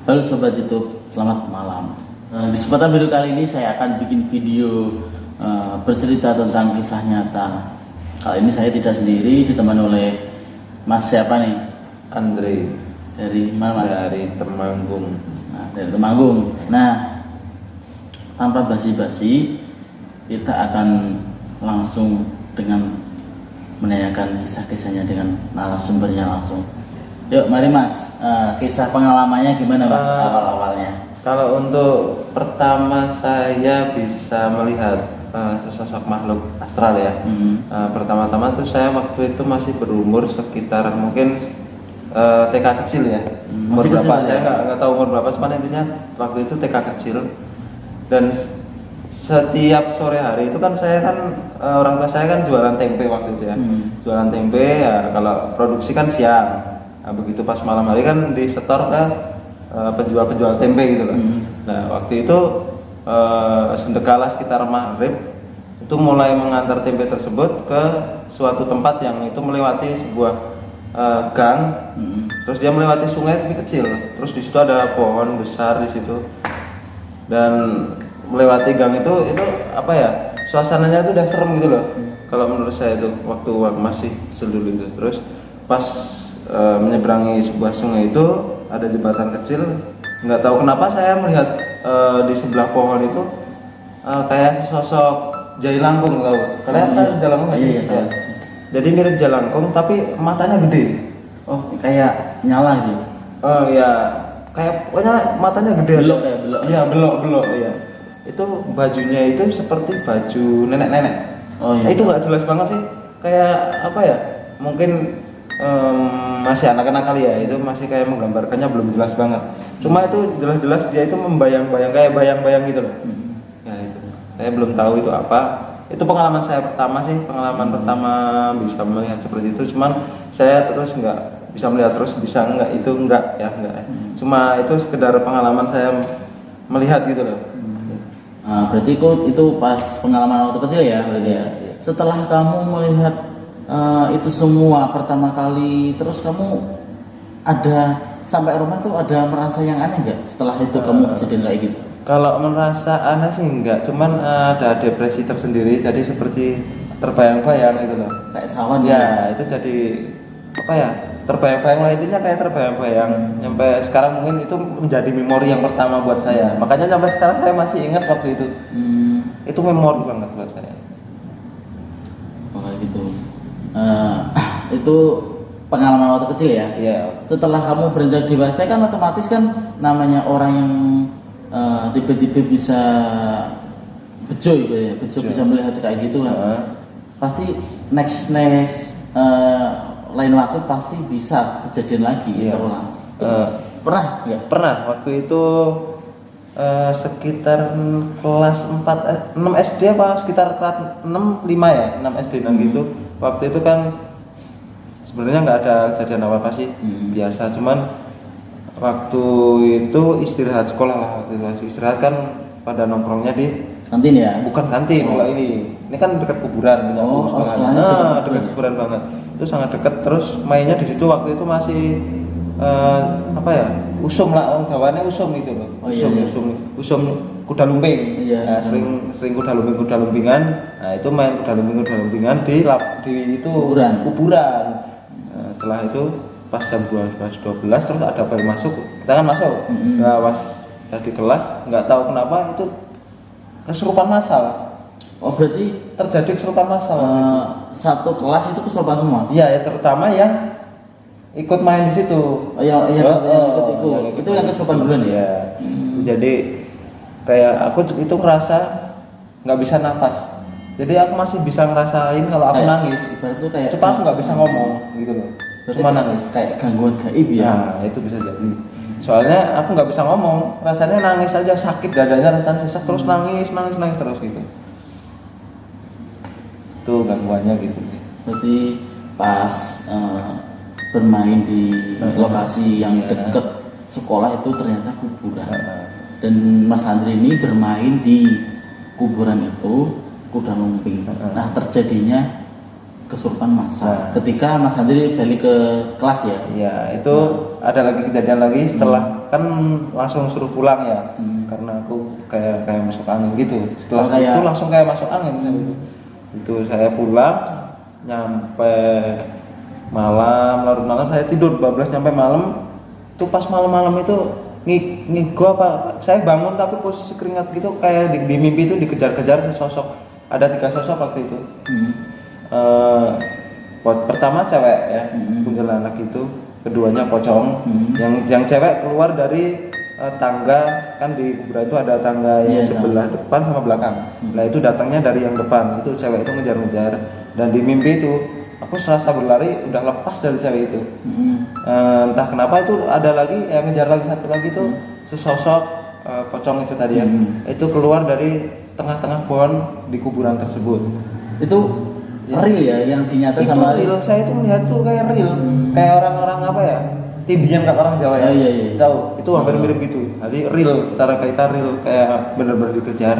Halo Sobat YouTube, selamat malam. Di kesempatan video kali ini saya akan bikin video bercerita tentang kisah nyata. Kali ini saya tidak sendiri, ditemani oleh Mas siapa nih? Andre. Dari mana Mas? Dari Temanggung. Nah, dari Temanggung. Nah, tanpa basi-basi, kita akan langsung dengan menanyakan kisah-kisahnya dengan narasumbernya langsung. Yuk, mari Mas, kisah pengalamannya gimana Mas awal-awalnya? Kalau untuk pertama saya bisa melihat sesosok makhluk astral ya. Pertama-tama tuh saya waktu itu masih berumur sekitar mungkin TK kecil ya. Umur Masih berapa? kecil, Saya ya? nggak tahu umur berapa, cuman intinya waktu itu TK kecil. Dan setiap sore hari itu kan saya kan orang tua saya kan jualan tempe waktu itu ya. Jualan tempe ya, kalau produksi kan siang. Nah, begitu pas malam hari kan disetor ke penjual-penjual tempe gitu loh. Nah, waktu itu sendekala sekitar maghrib itu mulai mengantar tempe tersebut ke suatu tempat yang itu melewati sebuah gang. Terus dia melewati sungai tapi kecil. Terus di situ ada pohon besar di situ. Dan melewati gang itu apa ya? Suasananya itu udah serem gitu loh. Kalau menurut saya itu waktu masih sedul itu. Terus pas menyeberangi sebuah sungai itu ada jembatan kecil, nggak tahu kenapa saya melihat di sebelah pohon itu kayak sosok jailangkung, tahu kalian kan jailangkung nggak sih? Iya, tahu. Jadi mirip jailangkung tapi matanya gede. Oh, kayak nyala gitu. Oh ya, kayak pokoknya matanya gede. Belok ya, belok. Iya, belok ya. Itu bajunya itu seperti baju nenek-nenek. Oh iya. Itu nggak jelas banget sih, kayak apa ya, mungkin masih anak-anak kali ya, itu masih kayak menggambarkannya belum jelas banget. Cuma itu jelas-jelas dia itu membayang-bayang, kayak bayang-bayang gitu loh. Ya itu, saya belum tahu itu apa. Itu pengalaman saya pertama sih, pengalaman pertama bisa melihat seperti itu. Cuman saya terus nggak bisa melihat terus, bisa enggak, itu enggak ya, enggak. Cuma itu sekedar pengalaman saya melihat gitu loh. Nah, berarti itu pas pengalaman waktu kecil ya, berarti ya. Setelah kamu melihat itu semua pertama kali, terus kamu ada sampai rumah tuh ada merasa yang aneh nggak setelah itu kamu kejadian kayak gitu? Kalau merasa aneh sih enggak, cuman ada depresi tersendiri, jadi seperti terbayang-bayang gitu loh. Kayak sawan Ya, itu jadi apa ya? Terbayang-bayang lah, intinya kayak terbayang-bayang. Sampai sekarang mungkin itu menjadi memori yang pertama buat saya. Makanya sampai sekarang saya masih ingat waktu itu. Itu memori banget buat saya. Oh kayak gitu. Itu pengalaman waktu kecil ya. Iya. Setelah kamu beranjak dewasa kan otomatis kan namanya orang yang tiba-tiba bisa bejo ya, bejo bisa melihat kayak gitu kan. Pasti next lain waktu pasti bisa kejadian lagi terulang. Pernah ya? Pernah waktu itu sekitar kelas 6 SD apa sekitar kelas 6 5 ya, 6 SD gitu. Waktu itu kan sebenarnya nggak ada kejadian apa-apa sih, biasa, cuman waktu itu istirahat sekolah lah. Waktu itu istirahat kan pada nongkrongnya di kantin ya? Bukan kantin, kalau ini kan dekat kuburan. Dekat kuburan banget, itu sangat dekat. Terus mainnya di situ waktu itu masih apa ya, usum lah, orang Jawanya usum gitu loh. Usum kuda lumping. Nah, sering kuda lumpingan. Nah, itu main kuda lumpingan di itu kuburan. Nah, setelah itu pas jam 12 terus ada bayi masuk, kita kan masuk. Nah, pas tadi kelas nggak tahu kenapa itu kesurupan massal. Oh berarti terjadi kesurupan massal. Satu kelas itu kesurupan semua? Iya, ya, terutama yang ikut main di situ. Oh yang ikut itu yang kesurupan duluan ya. Jadi kayak aku itu ngerasa nggak bisa nafas. Jadi aku masih bisa ngerasain kalau aku nangis. Itu kayak cuma aku nggak bisa ngomong gitu loh. Cuma nangis. Kayak gangguan gaib ya. Nah, itu bisa jadi. Soalnya aku nggak bisa ngomong, rasanya nangis aja, sakit dadanya, rasanya sesak, terus nangis terus gitu. Itu gangguannya gitu. Berarti pas bermain di lokasi yang dekat sekolah itu ternyata kuburan. Dan Mas Andri ini bermain di kuburan itu kuda lumping. Nah, terjadinya kesurupan massal ketika Mas Andri balik ke kelas ya. Iya, itu ada lagi kejadian lagi setelah kan langsung suruh pulang ya, karena aku kayak masuk angin gitu. Setelah itu langsung kayak masuk angin. Itu saya pulang, nyampe malam, larut malam saya tidur, 12 nyampe malam. Tuh pas malam-malam itu ngigo apa? Saya bangun tapi posisi keringat gitu, kayak di mimpi itu dikejar-kejar sesosok. Ada 3 sosok waktu itu. Pertama cewek ya, kuntilanak itu, keduanya pocong. Yang cewek keluar dari tangga, kan di kuburan itu ada tangga yang sebelah depan sama belakang. Nah itu datangnya dari yang depan, itu cewek itu ngejar-ngejar. Dan di mimpi itu aku serasa berlari udah lepas dari cewek itu. Entah kenapa itu ada lagi yang ngejar lagi, satu lagi itu sesosok pocong itu tadi ya. Itu keluar dari tengah-tengah pohon di kuburan tersebut. Itu real ya yang dinyata itu sama real. Saya itu melihat tuh kayak real, kayak orang-orang apa ya, Tibian kata orang Jawa ya. Iya. Tahu itu hampir mirip gitu. Jadi real, secara kaitan real, kayak benar-benar dikejar.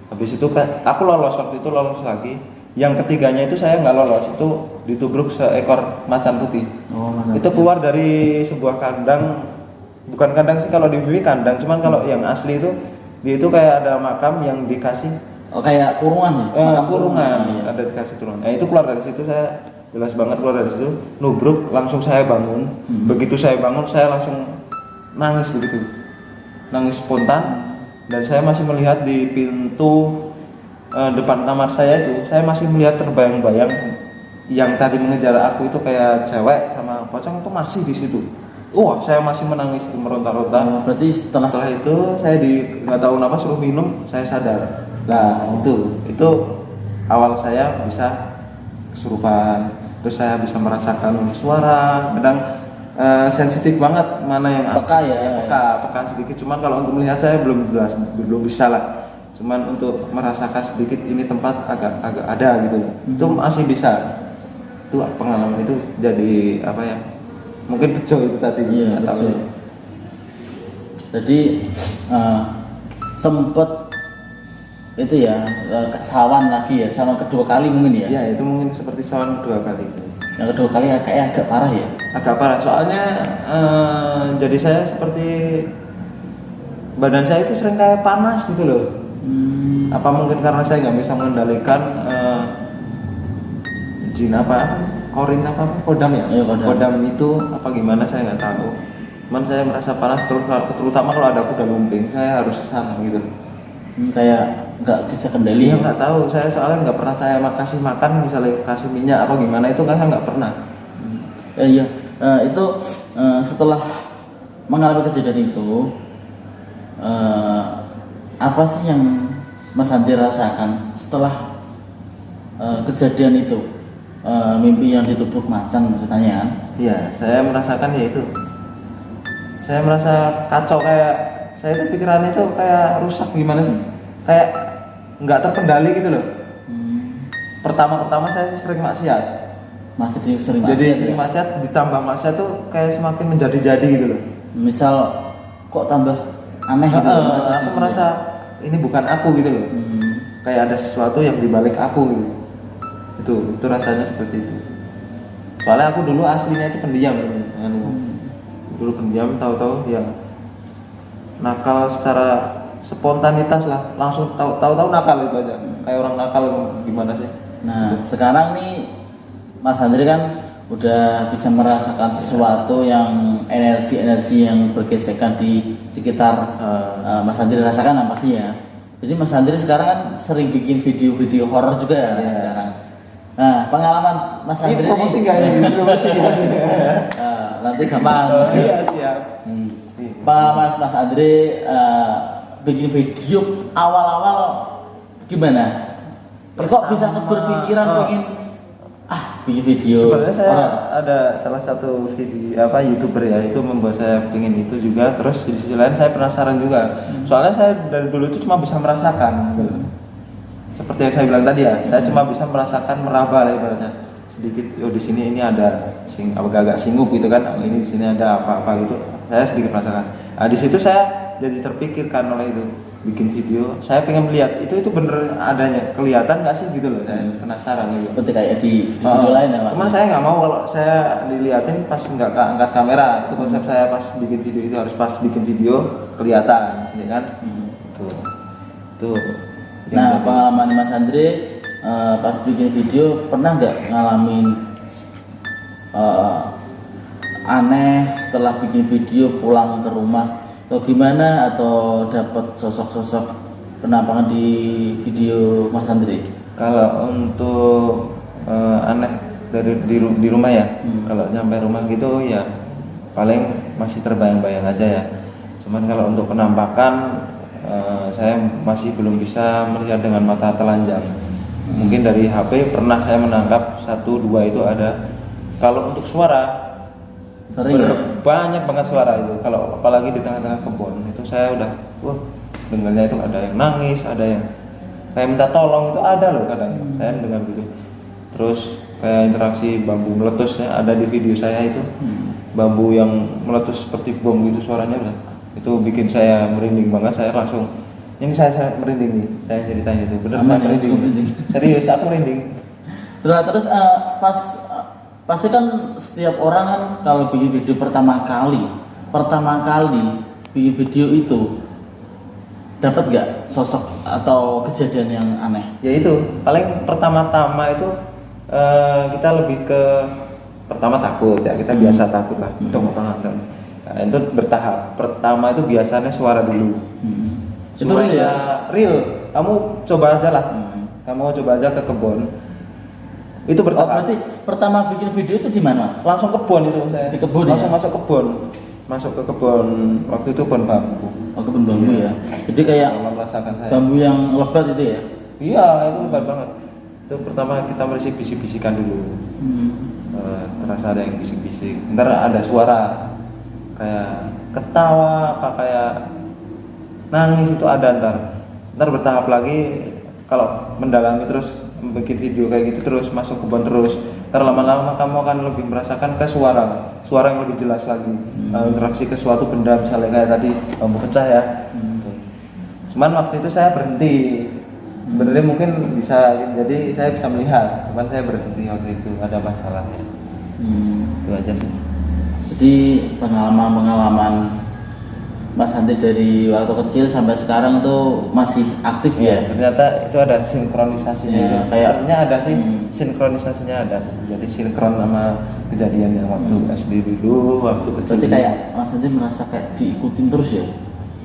Habis itu kan aku lolos, waktu itu lolos lagi. Yang ketiganya itu saya nggak lolos, itu ditubruk seekor macan putih. Itu keluar dari sebuah kandang, bukan kandang sih, kalau di bumi kandang, cuman kalau yang asli itu dia itu kayak ada makam yang dikasih kayak kurungan ya? Kurungan, ada dikasih turun. Nah itu keluar dari situ, saya jelas banget keluar dari situ, nubruk, langsung saya bangun. Begitu saya bangun, saya langsung nangis begitu, nangis spontan. Dan saya masih melihat di pintu depan kamar saya itu, saya masih melihat terbayang-bayang yang tadi mengejar aku itu kayak cewek sama pocong itu masih di situ. Wah, saya masih menangis, meronta-ronta. Berarti setelah itu saya nggak tahu kenapa suruh minum, saya sadar. Nah itu awal saya bisa kesurupan, terus saya bisa merasakan suara, kadang sensitif banget mana yang peka sedikit. Cuman kalau untuk melihat saya belum bisa lah. Cuman untuk merasakan sedikit ini tempat agak ada gitu, itu masih bisa. Itu pengalaman itu jadi apa ya? Mungkin bejo itu tadi. Iya, betul. Jadi sempet itu ya sawan lagi ya, sama kedua kali mungkin ya. Ya itu mungkin seperti sawan 2 kali. Yang kedua kali kayak agak parah ya. Agak parah soalnya jadi saya seperti badan saya itu sering kayak panas gitu loh. Apa mungkin karena saya nggak bisa mengendalikan jin apa korin apa kodam ya? Iya, kodam itu apa gimana saya nggak tahu. Cuman saya merasa panas terutama kalau ada kuda lumping, saya harus kesana gitu. Kayak nggak bisa kendali. Iya nggak tahu, saya soalnya nggak pernah saya kasih makan, misalnya kasih minyak apa gimana itu kan saya nggak pernah. Iya, itu setelah mengalami kejadian itu, apa sih yang Mas Handi rasakan setelah kejadian itu, mimpi yang ditubruk macan ceritanya kan? Iya, saya merasakan ya itu. Saya merasa kacau, kayak saya itu pikiran itu kayak rusak gimana sih? Kayak nggak terkendali gitu loh. Pertama saya sering maksiat. Jadi maksiat ditambah maksiat tuh kayak semakin menjadi-jadi gitu loh. Misal kok tambah aneh gitu. Aku merasa ini bukan aku gitu loh. Kayak ada sesuatu yang dibalik aku gitu. Itu rasanya seperti itu. Soalnya aku dulu aslinya itu pendiam. Dulu pendiam, tahu-tahu ya nakal secara spontanitas lah, langsung tahu-tahu nakal itu aja, kayak orang nakal gimana sih. Nah sekarang nih Mas Handri kan udah bisa merasakan sesuatu yang energi yang bergesekan di sekitar Mas Handri rasakan lah pasti ya. Jadi Mas Handri sekarang kan sering bikin video-video horor juga ya sekarang. Nah pengalaman Mas Handri ini nanti gampang. Iya siap. Pengalaman Mas Andre bikin video awal-awal gimana? Kok bisa berpikiran bikin bikin video? Sebenarnya saya ada salah satu video YouTuber ya, itu membuat saya pengen itu juga. Terus di sisi lain saya penasaran juga. Soalnya saya dari dulu itu cuma bisa merasakan. Seperti yang saya bilang tadi ya, saya cuma bisa merasakan, meraba lah ibaratnya. Sedikit, di sini ini ada agak singgup gitu kan. Ini di sini ada apa-apa gitu. Saya sedikit merasakan. Nah, di situ saya jadi terpikirkan oleh itu. bikin video, saya pengen melihat itu bener adanya, kelihatan nggak sih gitu loh, saya penasaran gitu. Seperti kayak di video lain ya Pak. Cuman saya nggak mau kalau saya diliatin pas nggak angkat kamera, itu konsep saya pas bikin video itu harus pas bikin video kelihatan, ya kan? Tuh. Nah, pengalaman Mas Andre pas bikin video pernah nggak ngalamin aneh setelah bikin video pulang ke rumah atau gimana, atau dapat sosok-sosok penampakan di video Mas Andre? Kalau untuk aneh dari di rumah ya, kalau nyampe rumah gitu ya paling masih terbayang-bayang aja ya. Cuman kalau untuk penampakan saya masih belum bisa melihat dengan mata telanjang. Mungkin dari HP pernah saya menangkap 1-2 itu ada. Kalau untuk suara Sering ya? banyak banget suara itu. Kalau apalagi di tengah-tengah kebun itu saya udah dengarnya itu ada yang nangis, ada yang kayak minta tolong, itu ada loh kadang. Saya mendengar gitu. Terus kayak interaksi bambu meletusnya ada di video saya itu. Bambu yang meletus seperti bom gitu suaranya udah. Itu bikin saya merinding banget, saya langsung ini saya merinding nih, saya ceritanya itu benar merinding. Serius aku merinding. Terus pasti kan setiap orang kan kalau bikin video pertama kali bikin video itu dapat nggak sosok atau kejadian yang aneh? Ya itu paling pertama-tama itu kita lebih ke pertama takut ya, kita biasa takut lah, tangan. Nah, itu bertahap. Pertama itu biasanya suara dulu. Itu real ya? Real. Kamu coba aja lah. Kamu coba aja ke kebun. Itu bertahap. Oh, berarti pertama bikin video itu di mana, Mas? Langsung kebun itu saya. Di kebun langsung ya? masuk kebun. Masuk ke kebun. Waktu itu kebun bambu. Oh, kebun bambu ya. Jadi kayak merasakan saya. Bambu yang lebat itu ya? Iya, itu lebat banget. Itu pertama kita berisik bisik-bisikan dulu. Terasa ada yang bisik-bisik. Ntar ada suara kayak ketawa apa kayak nangis itu ada ntar bertahap lagi. Kalau mendalami terus bikin video kayak gitu terus masuk kebun terus, ntar lama-lama kamu akan lebih merasakan ke suara yang lebih jelas lagi. Interaksi ke suatu benda misalnya kayak tadi bambu pecah ya. Cuman waktu itu saya berhenti sebenarnya mungkin bisa, jadi saya bisa melihat, cuman saya berhenti waktu itu ada masalahnya. Itu aja sih. Jadi pengalaman Mas Andre dari waktu kecil sampai sekarang tuh masih aktif ya? Ternyata itu ada sinkronisasinya. Ya, kayaknya ada sih sinkronisasinya ada. Jadi sinkron sama kejadian yang waktu SD dulu, waktu kecil. Berarti kayak Mas Andre merasa kayak diikutin terus ya?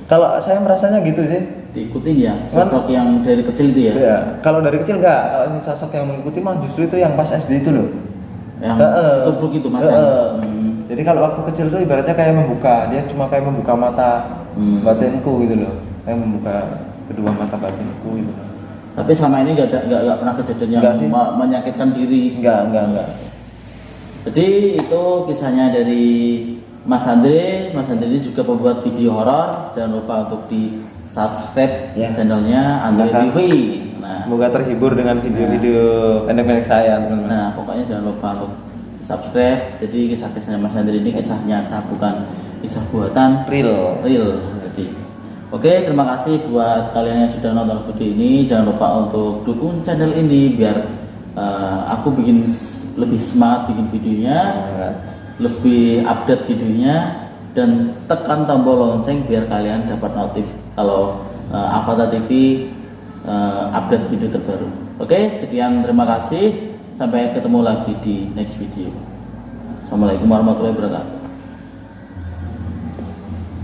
Kalau saya merasanya gitu sih. Diikutin ya, sosok yang dari kecil itu ya? Iya. Kalau dari kecil enggak. Kalau sosok yang mengikuti mah justru itu yang pas SD itu loh. Yang tutup itu macan. Jadi kalau waktu kecil tuh ibaratnya kayak membuka, dia cuma kayak membuka mata batinku gitu loh, kayak membuka kedua mata batinku gitu. Tapi selama ini nggak pernah kejadian yang menyakitkan diri. Enggak. Jadi itu kisahnya dari Mas Andre. Mas Andre ini juga pembuat video horor. Jangan lupa untuk di subscribe channelnya Andre TV. Nah, semoga terhibur dengan video-video pendek-pendek saya, teman-teman. Nah, pokoknya jangan lupa untuk subscribe. Jadi kisah-kisahnya Mas Andre ini kisah nyata, bukan kisah buatan, real. Jadi, oke, terima kasih buat kalian yang sudah nonton video ini. Jangan lupa untuk dukung channel ini biar aku bikin lebih semangat bikin videonya, lebih update videonya, dan tekan tombol lonceng biar kalian dapat notif kalau Avata TV update video terbaru. Oke, sekian, terima kasih. Sampai ketemu lagi di next video. Assalamualaikum warahmatullahi wabarakatuh.